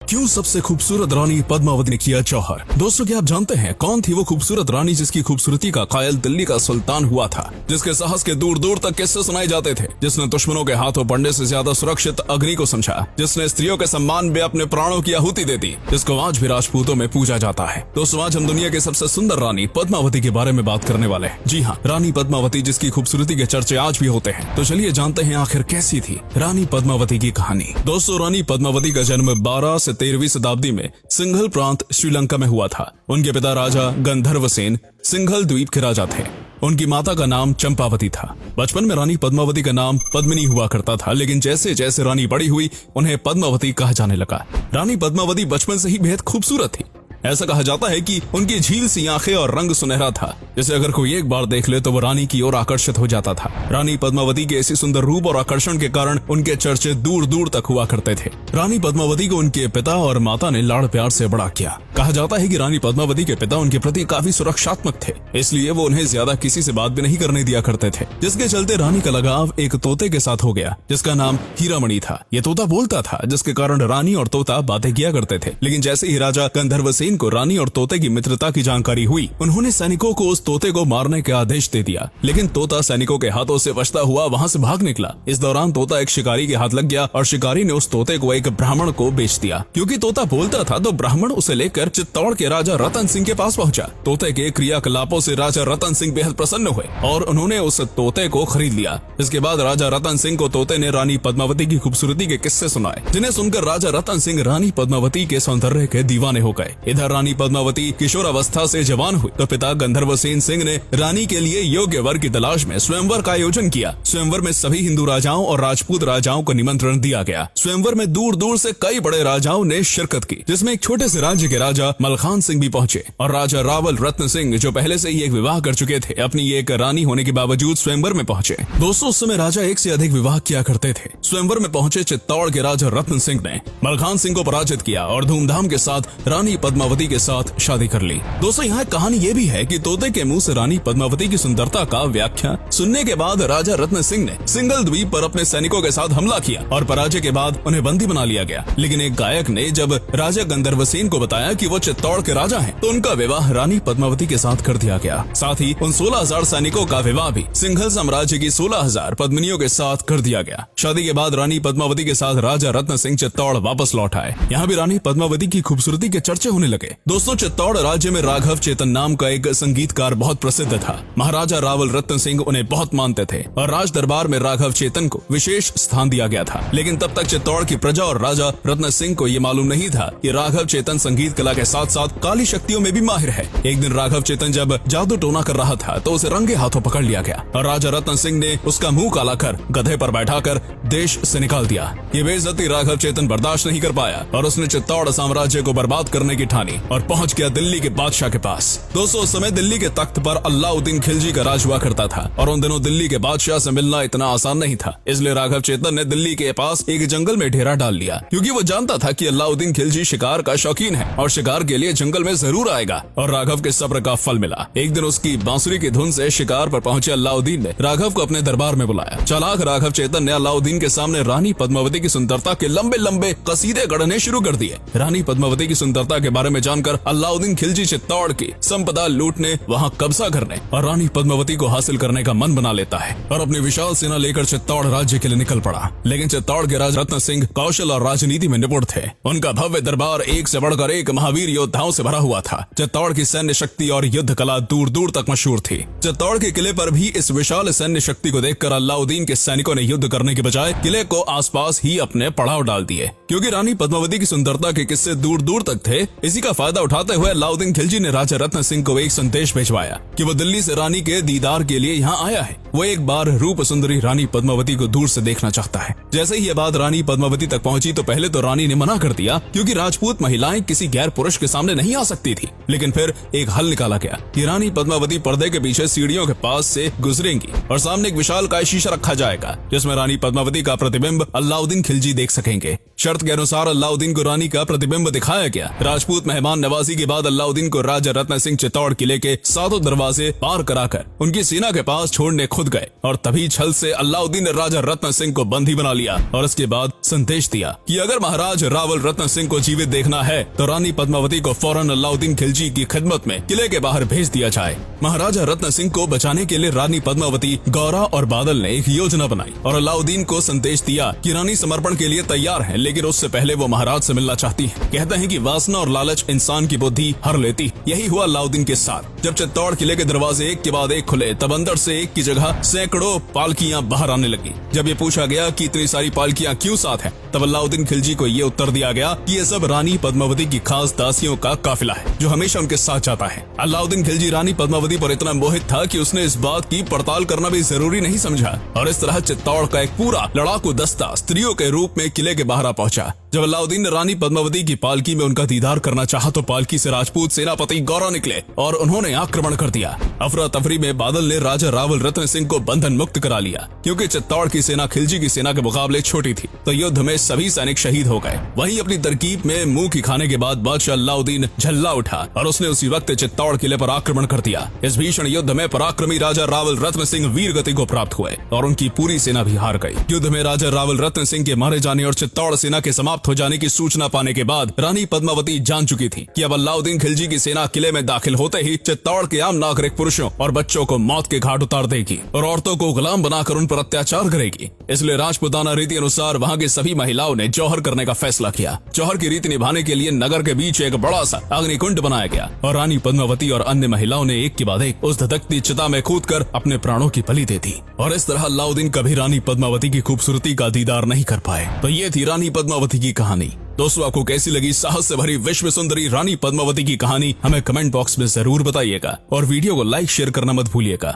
क्यों सबसे खूबसूरत रानी पद्मावती ने किया जौहर। दोस्तों क्या आप जानते हैं कौन थी वो खूबसूरत रानी जिसकी खूबसूरती का कायल दिल्ली का सुल्तान हुआ था, जिसके साहस के दूर दूर तक किस्से सुनाए जाते थे, जिसने दुश्मनों के हाथों पड़ने से ज्यादा सुरक्षित अग्नि को समझा, जिसने स्त्रियों के सम्मान में अपने प्राणों की आहुति दे दी, जिसको आज भी राजपूतों में पूजा जाता है। दोस्तों आज हम दुनिया की सबसे सुंदर रानी पद्मावती के बारे में बात करने वाले हैं। जी हाँ, रानी पद्मावती जिसकी खूबसूरती के चर्चे आज भी होते हैं। तो चलिए जानते हैं आखिर कैसी थी रानी पद्मावती की कहानी। दोस्तों रानी पद्मावती का जन्म 12 से 13वीं शताब्दी में सिंघल प्रांत श्रीलंका में हुआ था। उनके पिता राजा गंधर्वसेन सिंघल द्वीप के राजा थे। उनकी माता का नाम चंपावती था। बचपन में रानी पद्मावती का नाम पद्मिनी हुआ करता था, लेकिन जैसे जैसे रानी बड़ी हुई उन्हें पद्मावती कहा जाने लगा। रानी पद्मावती बचपन से ही बेहद खूबसूरत थी। ऐसा कहा जाता है कि उनकी झील सी आंखें और रंग सुनहरा था, जिसे अगर कोई एक बार देख ले तो वो रानी की ओर आकर्षित हो जाता था। रानी पद्मावती के ऐसी सुंदर रूप और आकर्षण के कारण उनके चर्चे दूर दूर तक हुआ करते थे। रानी पद्मावती को उनके पिता और माता ने लाड़ प्यार से बड़ा किया। कहा जाता है कि रानी पद्मावती के पिता उनके प्रति काफी सुरक्षात्मक थे, इसलिए वो उन्हें ज्यादा किसी से बात भी नहीं करने दिया करते थे, जिसके चलते रानी का लगाव एक तोते के साथ हो गया, जिसका नाम हीरामणि था। ये तोता बोलता था, जिसके कारण रानी और तोता बातें किया करते थे। लेकिन जैसे ही राजा गंधर्वसेन को रानी और तोते की मित्रता की जानकारी हुई, उन्होंने सैनिकों को उस तोते को मारने का आदेश दे दिया, लेकिन तोता सैनिकों के हाथों से बचता हुआ वहां से भाग निकला। इस दौरान तोता एक शिकारी के हाथ लग गया और शिकारी ने उस तोते को एक ब्राह्मण को बेच दिया। क्योंकि तोता बोलता था तो ब्राह्मण उसे लेकर चित्तौड़ के राजा रतन सिंह के पास पहुंचा। तोते के क्रियाकलापों से राजा रतन सिंह बेहद प्रसन्न हुए और उन्होंने उस तोते को खरीद लिया। इसके बाद राजा रतन सिंह को तोते ने रानी पद्मावती की खूबसूरती के किस्से सुनाए, जिन्हें सुनकर राजा रतन सिंह रानी पद्मावती के सौंदर्य के दीवाने हो गए। इधर रानी पद्मावती किशोरावस्था से जवान हुई तो पिता गंधर्वसेन सिंह ने रानी के लिए योग्य वर की तलाश में स्वयंवर का आयोजन किया। स्वयंवर में सभी हिंदू राजाओं और राजपूत राजाओं को निमंत्रण दिया गया। स्वयंवर में दूर दूर से कई बड़े राजाओं ने शिरकत की, जिसमें एक छोटे से राज्य के राजा मलखान सिंह भी पहुंचे और राजा रावल रत्न सिंह, जो पहले से ही एक विवाह कर चुके थे, अपनी एक रानी होने के बावजूद स्वयंवर में पहुंचे। दोस्तों उस समय राजा एक से अधिक विवाह किया करते थे। स्वयंवर में पहुंचे चित्तौड़ के राजा रत्न सिंह ने मलखान सिंह को पराजित किया और धूमधाम के साथ रानी पद्मावती के साथ शादी कर ली। दोस्तों यहाँ कहानी ये भी है कि तोते के मुंह से रानी पद्मावती की सुंदरता का व्याख्या सुनने के बाद राजा रत्न सिंह ने सिंघल द्वीप पर अपने सैनिकों के साथ हमला किया और पराजय के बाद उन्हें बंदी बना लिया गया। लेकिन एक गायक ने जब राजा गंधर्वसेन को बताया कि वो चित्तौड़ के राजा हैं, तो उनका विवाह रानी पद्मावती के साथ कर दिया गया। साथ ही उन 16,000 सैनिकों का विवाह भी सिंघल साम्राज्य की 16,000 पद्मिनियों के साथ कर दिया गया। शादी के बाद रानी पद्मावती के साथ राजा रत्न सिंह चित्तौड़ वापस लौट आए। यहाँ भी रानी पद्मावती की खूबसूरती के चर्चे होने लगे। दोस्तों चित्तौड़ राज्य में राघव चेतन नाम का एक संगीतकार बहुत प्रसिद्ध था। महाराजा रावल रत्न सिंह उन्हें बहुत मानते थे और राज दरबार में राघव चेतन को विशेष स्थान दिया गया था। लेकिन तब तक चित्तौड़ की प्रजा और राजा रत्न सिंह को ये मालूम नहीं था कि राघव चेतन संगीत कला के साथ साथ काली शक्तियों में भी माहिर है। एक दिन राघव चेतन जब जादू टोना कर रहा था तो उसे रंगे हाथों पकड़ लिया गया और राजा रत्न सिंह ने उसका मुंह काला कर गधे पर बैठाकर देश से निकाल दिया। ये बेइज्जती राघव चेतन बर्दाश्त नहीं कर पाया और उसने चित्तौड़ साम्राज्य को बर्बाद करने की ठानी और पहुंच गया दिल्ली के बादशाह के पास। दोस्तों उस समय दिल्ली के तख्त पर अलाउद्दीन खिलजी का राज हुआ करता था और उन दिनों दिल्ली के बादशाह से मिलना इतना आसान नहीं था। इसलिए राघव चेतन ने दिल्ली के पास एक जंगल में डेरा डाल लिया, क्योंकि वो जानता था कि अलाउद्दीन खिलजी शिकार का शौकीन है और शिकार के लिए जंगल में जरूर आएगा। और राघव के सब्र का फल मिला। एक दिन उसकी बांसुरी की धुन से शिकार पर पहुंचे अलाउद्दीन ने राघव को अपने दरबार में बुलाया। चालाक राघव चेतन ने अलाउद्दीन के सामने रानी पद्मावती की सुंदरता के लंबे लंबे कसीदे गढ़ने शुरू कर दिए। रानी पद्मावती की सुंदरता के बारे में जानकर अलाउद्दीन खिलजी चित्तौड़ की संपदा लूटने, वहां कब्जा करने और रानी पद्मावती को हासिल करने का मन बना लेता है और अपनी विशाल सेना लेकर चित्तौड़ राज्य के लिए निकल पड़ा। लेकिन चित्तौड़ के राजा रत्न सिंह कौशल और राजनीति में निपुण थे। उनका भव्य दरबार एक से बढ़कर एक महावीर योद्धाओं से भरा हुआ था। चित्तौड़ की सैन्य शक्ति और युद्ध कला दूर दूर तक मशहूर थी। चित्तौड़ के किले पर भी इस विशाल सैन्य शक्ति को देखकर अलाउद्दीन के सैनिकों ने युद्ध करने के बजाय किले को आसपास ही अपने पड़ाव डाल दिए। क्योंकि रानी पद्मावती की सुंदरता के किस्से दूर दूर तक थे, इसी का फायदा उठाते हुए अलाउद्दीन खिलजी ने राजा रत्न सिंह को एक संदेश भिजवाया कि वो दिल्ली से रानी के दीदार के लिए यहाँ आया है। वो एक बार रूप सुंदरी रानी पद्मावती को दूर से देखना चाहता है। जैसे ही ये बात रानी पद्मावती तक पहुंची तो पहले तो रानी ने मना कर दिया, क्योंकि राजपूत महिलाएं किसी गैर पुरुष के सामने नहीं आ सकती थी। लेकिन फिर एक हल निकाला गया कि रानी पद्मावती पर्दे के पीछे सीढ़ियों के पास से गुजरेंगी और सामने एक विशाल का शीशा रखा जाएगा, जिसमें रानी पद्मावती का प्रतिबिंब अलाउद्दीन खिलजी देख सकेंगे। शर्त शर्त के अनुसार अलाउद्दीन को रानी का प्रतिबिंब दिखाया गया। राजपूत मेहमान नवाजी के बाद अलाउद्दीन को राजा रत्न सिंह चित्तौड़ किले के सातों दरवाजे पार कराकर उनकी सेना के पास छोड़ने खुद गए और तभी छल से अलाउद्दीन ने राजा रत्न सिंह को बंदी बना लिया और उसके बाद संदेश दिया कि अगर महाराज रावल रत्न सिंह को जीवित देखना है तो रानी पद्मावती को फौरन अलाउद्दीन खिलजी की खिदमत में किले के बाहर भेज दिया जाए। महाराजा रत्न सिंह को बचाने के लिए रानी पद्मावती, गौरा और बादल ने एक योजना बनाई और अलाउद्दीन को संदेश दिया कि रानी समर्पण के लिए तैयार है, लेकिन उससे पहले वो महाराज से मिलना चाहती है। कहते हैं कि वासना और लालच इंसान की बुद्धि हर लेती। यही हुआ अलाउद्दीन के साथ। जब चित्तौड़ किले के दरवाजे एक के बाद एक खुले तब अंदर से एक की जगह सैकड़ों पालकियां बाहर आने लगी। जब ये पूछा गया कि इतनी सारी पालकियां क्यों साथ हैं, तब अलाउद्दीन खिलजी को ये उत्तर दिया गया कि ये सब रानी पद्मावती की खास दासियों का काफिला है जो हमेशा उनके साथ जाता है। अलाउद्दीन खिलजी रानी पद्मावती पर इतना मोहित था कि उसने इस बात की पड़ताल करना भी जरूरी नहीं समझा और इस तरह चित्तौड़ का एक पूरा लड़ाकू दस्ता स्त्रियों के रूप में किले के बाहर आ पहुंचा। जब अलाउद्दीन ने रानी पद्मावती की पालकी में उनका दीदार करना चाहा तो पालकी से राजपूत सेनापति गौरा निकले और उन्होंने आक्रमण कर दिया। अफरा तफरी में बादल ने राजा रावल रत्न सिंह को बंधन मुक्त करा लिया। क्योंकि चित्तौड़ की सेना खिलजी की सेना के मुकाबले छोटी थी तो युद्ध में सभी सैनिक शहीद हो गए। वहीं अपनी तरकीब में मुंह की खाने के बाद बादशाह अलाउद्दीन झल्ला उठा और उसने उसी वक्त चित्तौड़ किले पर आक्रमण कर दिया। इस भीषण युद्ध में पराक्रमी राजा रावल रत्न सिंह वीर गति को प्राप्त हुए और उनकी पूरी सेना भी हार गई। युद्ध में राजा रावल रत्न सिंह के मारे जाने और चित्तौड़ सेना के समाप्त हो जाने की सूचना पाने के बाद रानी पद्मावती जान चुकी थी कि अब अलाउद्दीन खिलजी की सेना किले में दाखिल होते ही चित्तौड़ के आम नागरिक पुरुषों और बच्चों को मौत के घाट उतार देगी और औरतों को गुलाम बनाकर उन पर अत्याचार करेगी। इसलिए राजपूताना रीति अनुसार वहाँ की सभी महिलाओं ने जौहर करने का फैसला किया। जौहर की रीति निभाने के लिए नगर के बीच एक बड़ा सा अग्निकुंड बनाया गया और रानी पद्मावती और अन्य महिलाओं ने एक के बाद एक उस धधकती चिता में कूदकर अपने प्राणों की बलि दे दी। और इस तरह अलाउद्दीन कभी रानी पद्मावती की खूबसूरती का दीदार नहीं कर पाए। तो ये थी रानी पद्मावती की कहानी। दोस्तों, आपको कैसी लगी साहस से भरी विश्व सुंदरी रानी पद्मावती की कहानी? हमें कमेंट बॉक्स में जरूर बताइएगा और वीडियो को लाइक शेयर करना मत भूलिएगा।